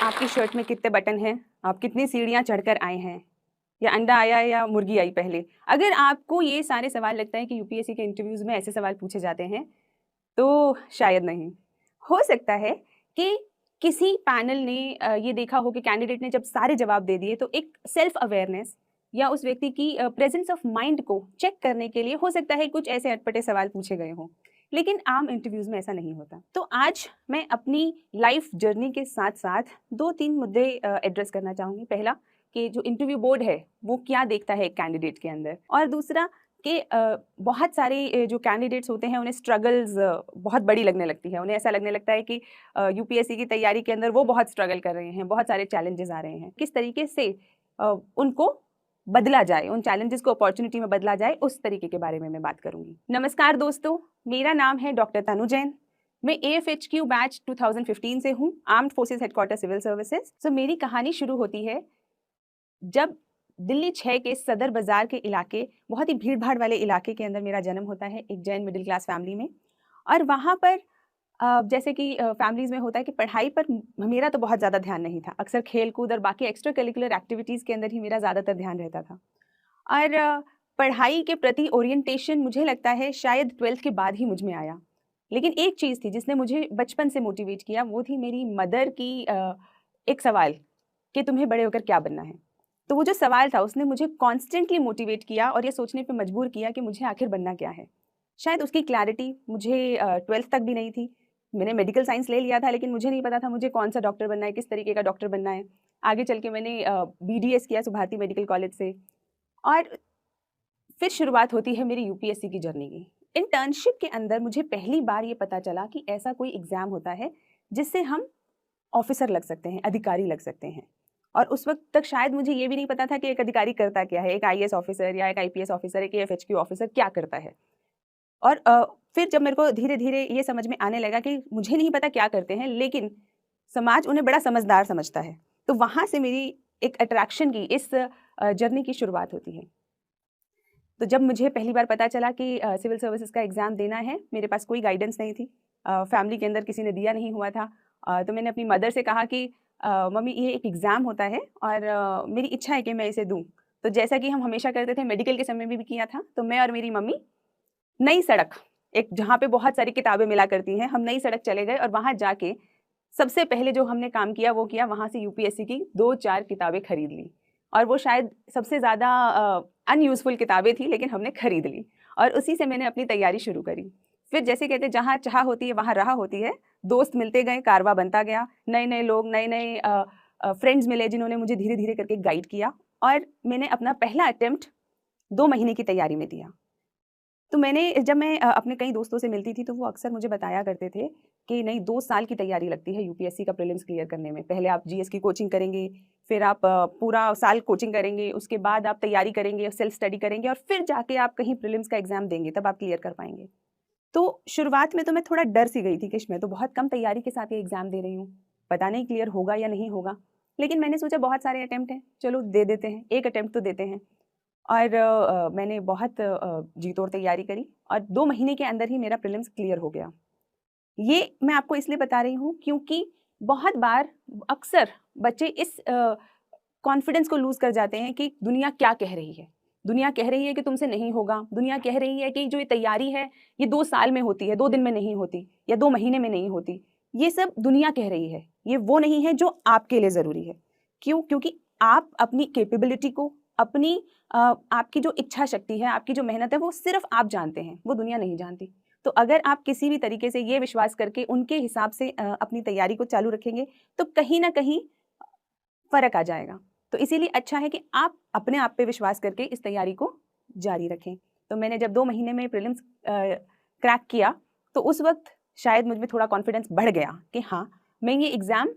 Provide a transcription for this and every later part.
आपकी शर्ट में कितने बटन हैं, आप कितनी सीढ़ियाँ चढ़कर आए हैं, या अंडा आया या मुर्गी आई पहले। अगर आपको ये सारे सवाल लगता है कि यूपीएससी के इंटरव्यूज़ में ऐसे सवाल पूछे जाते हैं, तो शायद नहीं। हो सकता है कि किसी पैनल ने ये देखा हो कि कैंडिडेट ने जब सारे जवाब दे दिए तो एक सेल्फ अवेयरनेस या उस व्यक्ति की प्रेजेंस ऑफ माइंड को चेक करने के लिए हो सकता है कुछ ऐसे अटपटे सवाल पूछे गए हों। लेकिन आम इंटरव्यूज़ में ऐसा नहीं होता। तो आज मैं अपनी लाइफ जर्नी के साथ साथ 2-3 मुद्दे एड्रेस करना चाहूँगी। पहला कि जो इंटरव्यू बोर्ड है वो क्या देखता है एक कैंडिडेट के अंदर, और दूसरा कि बहुत सारे जो कैंडिडेट्स होते हैं उन्हें स्ट्रगल्स बहुत बड़ी लगने लगती है। उन्हें ऐसा लगने लगता है कि यूपीएससी की तैयारी के अंदर वो बहुत स्ट्रगल कर रहे हैं, बहुत सारे चैलेंजेस आ रहे हैं। किस तरीके से उनको बदला जाए, उन चैलेंजेस को अपॉर्चुनिटी में बदला जाए, उस तरीके के बारे में मैं बात करूंगी। नमस्कार दोस्तों, मेरा नाम है डॉक्टर तनु जैन। मैं AFHQ बैच 2015 से हूँ, armed forces headquarter civil services. तो मेरी कहानी शुरू होती है जब दिल्ली 6 के सदर बाजार के इलाके, बहुत ही भीड़ भाड़ वाले इलाके के अंदर मेरा जन्म होता है, एक जैन मिडिल क्लास फैमिली में। और वहाँ पर जैसे कि फैमिलीज़ में होता है कि पढ़ाई पर मेरा तो बहुत ज़्यादा ध्यान नहीं था। अक्सर खेल कूद और बाकी एक्स्ट्रा करिकुलर एक्टिविटीज़ के अंदर ही मेरा ज़्यादातर ध्यान रहता था। और पढ़ाई के प्रति ओरिएंटेशन मुझे लगता है शायद 12th के बाद ही मुझ में आया। लेकिन एक चीज़ थी जिसने मुझे बचपन से मोटिवेट किया, वो थी मेरी मदर की एक सवाल कि तुम्हें बड़े होकर क्या बनना है। तो वो जो सवाल था उसने मुझे कॉन्स्टेंटली मोटिवेट किया और ये सोचने पे मजबूर किया कि मुझे आखिर बनना क्या है। शायद उसकी क्लैरिटी मुझे 12th तक भी नहीं थी। मैंने मेडिकल साइंस ले लिया था, लेकिन मुझे नहीं पता था मुझे कौन सा डॉक्टर बनना है, किस तरीके का डॉक्टर बनना है। आगे चल के मैंने BDS किया सुभारती मेडिकल कॉलेज से, और फिर शुरुआत होती है मेरी यूपीएससी की जर्नी की। इंटर्नशिप के अंदर मुझे पहली बार ये पता चला कि ऐसा कोई एग्ज़ाम होता है जिससे हम ऑफिसर लग सकते हैं, अधिकारी लग सकते हैं। और उस वक्त तक शायद मुझे ये भी नहीं पता था कि एक अधिकारी करता क्या है, एक IAS ऑफिसर या एक IPS ऑफिसर, एक AFHQ ऑफिसर क्या करता है। और फिर जब मेरे को धीरे धीरे ये समझ में आने लगा कि मुझे नहीं पता क्या करते हैं, लेकिन समाज उन्हें बड़ा समझदार समझता है, तो वहाँ से मेरी एक अट्रैक्शन की इस जर्नी की शुरुआत होती है। तो जब मुझे पहली बार पता चला कि सिविल सर्विसेज का एग्ज़ाम देना है, मेरे पास कोई गाइडेंस नहीं थी, फैमिली के अंदर किसी ने दिया नहीं हुआ था। तो मैंने अपनी मदर से कहा कि मम्मी ये एक एग्ज़ाम होता है और मेरी इच्छा है कि मैं इसे दूँ। तो जैसा कि हम हमेशा करते थे, मेडिकल के समय में भी किया था, तो मैं और मेरी मम्मी नई सड़क, एक जहाँ पे बहुत सारी किताबें मिला करती हैं, हम नई सड़क चले गए और वहाँ जाके सबसे पहले जो हमने काम किया वो किया, वहाँ से यूपीएससी की 2-4 किताबें खरीद ली। और वो शायद सबसे ज़्यादा अनयूज़फुल किताबें थी, लेकिन हमने खरीद ली और उसी से मैंने अपनी तैयारी शुरू करी। फिर जैसे कहते हैं जहाँ चाह होती है वहाँ राह होती है, दोस्त मिलते गए, कारवां बनता गया, नए-नए लोग, नए-नए फ्रेंड्स मिले जिन्होंने मुझे धीरे-धीरे करके गाइड किया, और मैंने अपना पहला अटेम्प्ट 2 महीने की तैयारी में दिया। तो जब मैं अपने कई दोस्तों से मिलती थी तो वो अक्सर मुझे बताया करते थे कि नहीं, 2 साल की तैयारी लगती है यूपीएससी का प्रीलिम्स क्लियर करने में। पहले आप जीएस की कोचिंग करेंगे, फिर आप पूरा साल कोचिंग करेंगे, उसके बाद आप तैयारी करेंगे, सेल्फ स्टडी करेंगे और फिर जाके आप कहीं प्रीलिम्स का एग्जाम देंगे, तब आप क्लियर कर पाएंगे। तो शुरुआत में तो मैं थोड़ा डर सी गई थी कि मैं तो बहुत कम तैयारी के साथ ये एग्जाम दे रही हूँ, पता नहीं क्लियर होगा या नहीं होगा। लेकिन मैंने सोचा बहुत सारे अटेम्प्ट हैं, चलो दे देते हैं, एक अटेम्प्ट तो देते हैं। और मैंने बहुत जी तोड़ तैयारी करी और 2 महीने के अंदर ही मेरा प्रीलिम्स क्लियर हो गया। ये मैं आपको इसलिए बता रही हूँ क्योंकि बहुत बार अक्सर बच्चे इस कॉन्फिडेंस को लूज़ कर जाते हैं कि दुनिया क्या कह रही है। दुनिया कह रही है कि तुमसे नहीं होगा, दुनिया कह रही है कि जो ये तैयारी है ये 2 साल में होती है, 2 दिन में नहीं होती या 2 महीने में नहीं होती। ये सब दुनिया कह रही है, ये वो नहीं है जो आपके लिए ज़रूरी है। क्यों? क्योंकि आप अपनी कैपेबिलिटी को, अपनी आपकी जो इच्छा शक्ति है, आपकी जो मेहनत है, वो सिर्फ आप जानते हैं, वो दुनिया नहीं जानती। तो अगर आप किसी भी तरीके से ये विश्वास करके उनके हिसाब से अपनी तैयारी को चालू रखेंगे तो कहीं ना कहीं फर्क आ जाएगा। तो इसीलिए अच्छा है कि आप अपने आप पे विश्वास करके इस तैयारी को जारी रखें। तो मैंने जब 2 महीने में प्रीलिम्स क्रैक किया तो उस वक्त शायद मुझ में थोड़ा कॉन्फिडेंस बढ़ गया कि हाँ, मैं ये एग्ज़ाम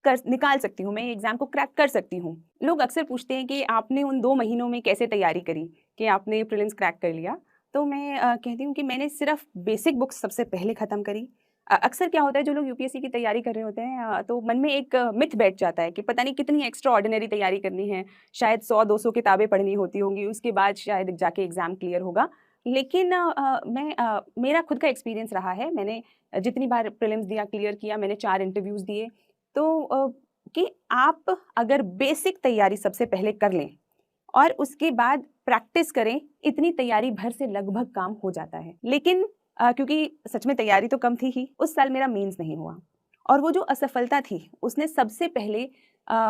निकाल सकती हूँ, मैं ये एग्ज़ाम को क्रैक कर सकती हूँ। लोग अक्सर पूछते हैं कि आपने उन 2 महीनों में कैसे तैयारी करी कि आपने प्रीलिम्स क्रैक कर लिया। तो मैं कहती हूँ कि मैंने सिर्फ बेसिक बुक्स सबसे पहले ख़त्म करी। अक्सर क्या होता है, जो लोग यूपीएससी की तैयारी कर रहे होते हैं तो मन में एक मिथ बैठ जाता है कि पता नहीं कितनी एक्स्ट्रा ऑर्डिनरी तैयारी करनी है, शायद 100-200 किताबें पढ़नी होती होंगी, उसके बाद शायद जाके एग्ज़ाम क्लियर होगा। लेकिन मेरा खुद का एक्सपीरियंस रहा है, मैंने जितनी बार प्रीलिम्स दिया, क्लियर किया, मैंने 4 इंटरव्यूज़ दिए, तो कि आप अगर बेसिक तैयारी सबसे पहले कर लें और उसके बाद प्रैक्टिस करें, इतनी तैयारी भर से लगभग काम हो जाता है। लेकिन क्योंकि सच में तैयारी तो कम थी ही, उस साल मेरा मेंस नहीं हुआ और वो जो असफलता थी उसने सबसे पहले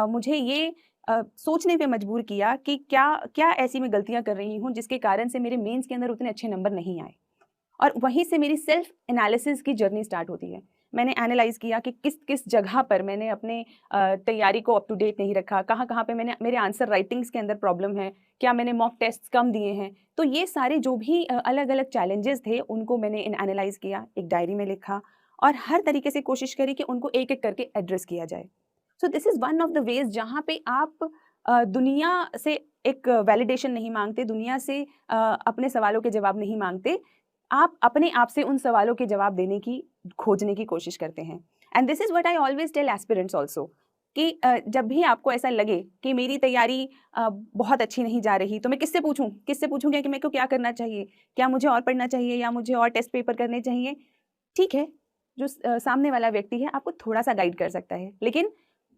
मुझे ये सोचने पे मजबूर किया कि क्या क्या ऐसी मैं गलतियां कर रही हूँ जिसके कारण से मेरे मेंस के अंदर उतने अच्छे नंबर नहीं आए। और वहीं से मेरी सेल्फ एनालिसिस की जर्नी स्टार्ट होती है। मैंने एनालाइज किया कि किस किस जगह पर मैंने अपने तैयारी को अप टू डेट नहीं रखा, कहाँ कहाँ पे मैंने मेरे आंसर राइटिंग्स के अंदर प्रॉब्लम है, क्या मैंने मॉक टेस्ट कम दिए हैं। तो ये सारे जो भी अलग अलग चैलेंजेस थे उनको मैंने एनालाइज किया, एक डायरी में लिखा और हर तरीके से कोशिश करी कि उनको एक एक करके एड्रेस किया जाए। So this is one of the ways जहाँ पे आप दुनिया से एक वैलिडेशन नहीं मांगते, दुनिया से अपने सवालों के जवाब नहीं मांगते, आप अपने आप से उन सवालों के जवाब देने की खोजने की कोशिश करते हैं। And this is what I always tell aspirants also कि जब भी आपको ऐसा लगे कि मेरी तैयारी बहुत अच्छी नहीं जा रही, तो मैं किससे पूछूं, किससे पूछूंगी कि मेरे को क्या करना चाहिए, क्या मुझे और पढ़ना चाहिए या मुझे और टेस्ट पेपर करने चाहिए। ठीक है, जो सामने वाला व्यक्ति है आपको थोड़ा सा गाइड कर सकता है, लेकिन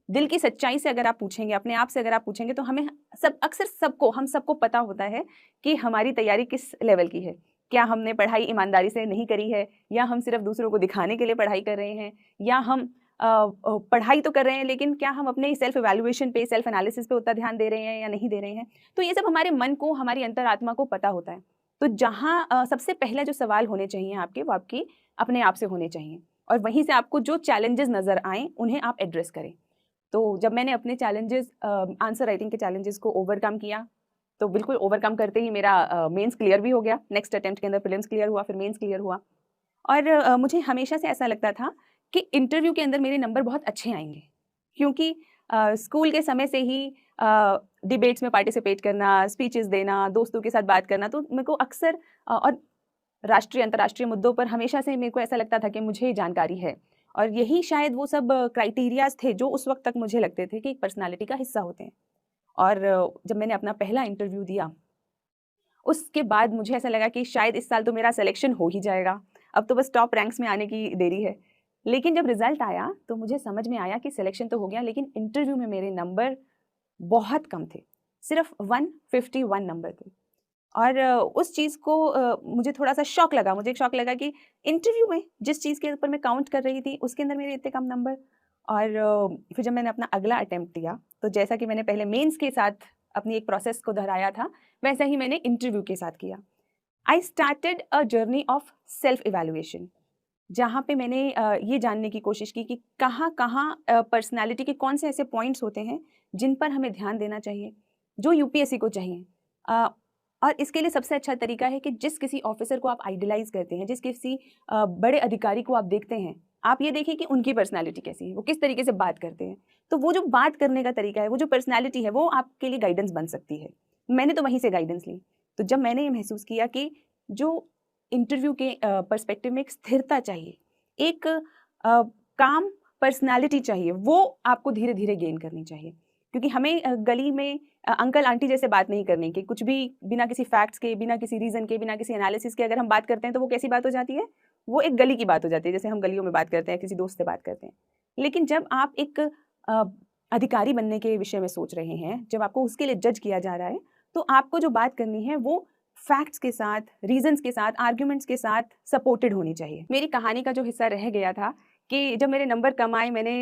दिल की सच्चाई से अगर आप पूछेंगे, अपने आप से अगर आप पूछेंगे, तो हमें हम सबको पता होता है कि हमारी तैयारी किस लेवल की है। क्या हमने पढ़ाई ईमानदारी से नहीं करी है, या हम सिर्फ दूसरों को दिखाने के लिए पढ़ाई कर रहे हैं, या हम पढ़ाई तो कर रहे हैं लेकिन क्या हम अपने सेल्फ इवैल्यूएशन पे, सेल्फ एनालिसिस पे उतना ध्यान दे रहे हैं या नहीं दे रहे हैं। तो ये सब हमारे मन को, हमारी अंतरात्मा को पता होता है। तो जहाँ सबसे पहला जो सवाल होने चाहिए आपके, वो आपकी अपने आप से होने चाहिए और वहीं से आपको जो चैलेंजेस नज़र आएँ उन्हें आप एड्रेस करें। तो जब मैंने अपने चैलेंजेस, आंसर राइटिंग के चैलेंजेस को ओवरकम किया, तो बिल्कुल ओवरकम करते ही मेरा मेंस क्लियर भी हो गया। नेक्स्ट अटेम्प्ट के अंदर प्रीलिम्स क्लियर हुआ, फिर मेंस क्लियर हुआ। और मुझे हमेशा से ऐसा लगता था कि इंटरव्यू के अंदर मेरे नंबर बहुत अच्छे आएंगे, क्योंकि स्कूल के समय से ही डिबेट्स में पार्टिसिपेट करना, स्पीचेस देना, दोस्तों के साथ बात करना, तो मेरे को अक्सर और राष्ट्रीय अंतर्राष्ट्रीय मुद्दों पर हमेशा से मेरे को ऐसा लगता था कि मुझे जानकारी है। और यही शायद वो सब क्राइटेरियाज थे जो उस वक्त तक मुझे लगते थे कि एक पर्सनालिटी का हिस्सा होते हैं। और जब मैंने अपना पहला इंटरव्यू दिया, उसके बाद मुझे ऐसा लगा कि शायद इस साल तो मेरा सिलेक्शन हो ही जाएगा, अब तो बस टॉप रैंक्स में आने की देरी है। लेकिन जब रिजल्ट आया तो मुझे समझ में आया कि सिलेक्शन तो हो गया, लेकिन इंटरव्यू में मेरे नंबर बहुत कम थे, सिर्फ 151 नंबर थे। और उस चीज़ को मुझे थोड़ा-सा शॉक लगा, मुझे एक शॉक लगा कि इंटरव्यू में जिस चीज़ के ऊपर मैं काउंट कर रही थी, उसके अंदर मेरे इतने कम नंबर। और फिर जब मैंने अपना अगला अटेम्प्ट दिया, तो जैसा कि मैंने पहले मेंस के साथ अपनी एक प्रोसेस को दोहराया था, वैसा ही मैंने इंटरव्यू के साथ किया। I started a journey of self evaluation, जहाँ पे मैंने ये जानने की कोशिश की कि कहाँ-कहाँ पर्सनैलिटी के कौन से ऐसे पॉइंट्स होते हैं, जिन पर हमें ध्यान देना चाहिए, जो यूपीएससी को चाहिए। और इसके लिए सबसे अच्छा तरीका है कि जिस किसी ऑफिसर को आप आइडलाइज़ करते हैं, जिस किसी बड़े अधिकारी को आप देखते हैं, आप ये देखिए कि उनकी पर्सनैलिटी कैसी है, वो किस तरीके से बात करते हैं। तो वो जो बात करने का तरीका है, वो जो पर्सनैलिटी है, वो आपके लिए गाइडेंस बन सकती है। मैंने तो वहीं से गाइडेंस ली। तो जब मैंने ये महसूस किया कि जो इंटरव्यू के पर्सपेक्टिव में एक स्थिरता चाहिए, एक काम पर्सनैलिटी चाहिए, वो आपको धीरे-धीरे गेन करनी चाहिए। क्योंकि हमें गली में अंकल आंटी जैसे बात नहीं करनी कि कुछ भी बिना किसी फैक्ट्स के, बिना किसी रीज़न के, बिना किसी एनालिसिस के अगर हम बात करते हैं तो वो कैसी बात हो जाती है? वो एक गली की बात हो जाती है, जैसे हम गलियों में बात करते हैं, किसी दोस्त से बात करते हैं। लेकिन जब आप एक अ, अधिकारी बनने के विषय में सोच रहे हैं, जब आपको उसके लिए जज किया जा रहा है, तो आपको जो बात करनी है वो फैक्ट्स के साथ, रीज़न्स के साथ, आर्ग्यूमेंट्स के साथ सपोर्टेड होनी चाहिए। मेरी कहानी का जो हिस्सा रह गया था कि जब मेरे नंबर कम आए, मैंने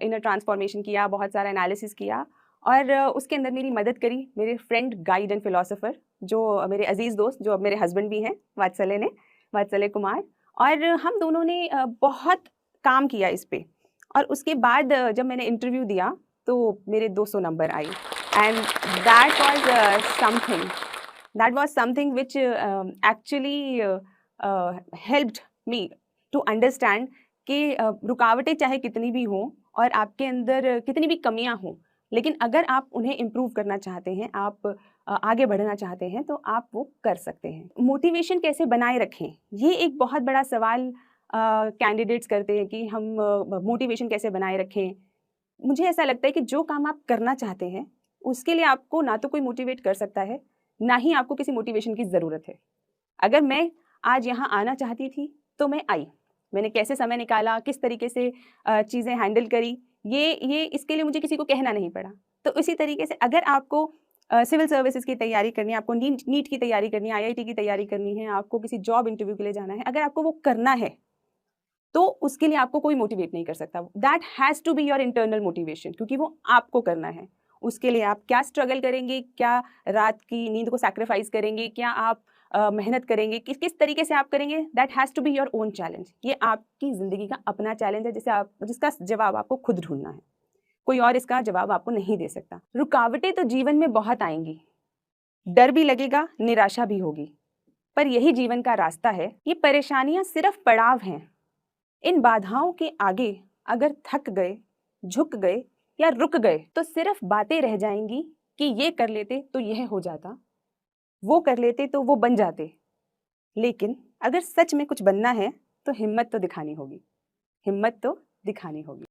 इनर ट्रांसफॉर्मेशन किया, बहुत सारा एनालिसिस किया और उसके अंदर मेरी मदद करी मेरे फ्रेंड, गाइड एंड फिलोसोफर, जो मेरे अजीज़ दोस्त, जो अब मेरे हस्बैंड भी हैं, वात्सल्य कुमार। और हम दोनों ने बहुत काम किया इस पे। और उसके बाद जब मैंने इंटरव्यू दिया तो मेरे 200 नंबर आए and that was something which actually helped me to understand कि रुकावटें चाहे कितनी भी हों और आपके अंदर कितनी भी कमियां हों, लेकिन अगर आप उन्हें इम्प्रूव करना चाहते हैं, आप आगे बढ़ना चाहते हैं, तो आप वो कर सकते हैं। मोटिवेशन कैसे बनाए रखें, ये एक बहुत बड़ा सवाल कैंडिडेट्स करते हैं कि हम मोटिवेशन कैसे बनाए रखें। मुझे ऐसा लगता है कि जो काम आप करना चाहते हैं, उसके लिए आपको ना तो कोई मोटिवेट कर सकता है, ना ही आपको किसी मोटिवेशन की ज़रूरत है। अगर मैं आज यहाँ आना चाहती थी, तो मैं आई। मैंने कैसे समय निकाला, किस तरीके से चीज़ें हैंडल करी, ये इसके लिए मुझे किसी को कहना नहीं पड़ा। तो उसी तरीके से अगर आपको सिविल सर्विसेज की तैयारी करनी है, आपको नीट की तैयारी करनी है, आईआईटी की तैयारी करनी है, आपको किसी जॉब इंटरव्यू के लिए जाना है, अगर आपको वो करना है तो उसके लिए आपको कोई मोटिवेट नहीं कर सकता। That has to be your internal motivation, क्योंकि वो आपको करना है। उसके लिए आप क्या स्ट्रगल करेंगे, क्या रात की नींद को सैक्रिफाइस करेंगे, क्या आप मेहनत करेंगे, किस किस तरीके से आप करेंगे, that has to be your own challenge. ये आपकी ज़िंदगी का अपना चैलेंज है जिसका जवाब आपको खुद ढूंढना है। कोई और इसका जवाब आपको नहीं दे सकता। रुकावटें तो जीवन में बहुत आएंगी, डर भी लगेगा, निराशा भी होगी, पर यही जीवन का रास्ता है। ये परेशानियां सिर्फ पड़ाव हैं। इन बाधाओं के आगे अगर थक गए, झुक गए या रुक गए तो सिर्फ बातें रह जाएंगी कि ये कर लेते तो यह हो जाता, वो कर लेते तो वो बन जाते। लेकिन अगर सच में कुछ बनना है तो हिम्मत तो दिखानी होगी, हिम्मत तो दिखानी होगी।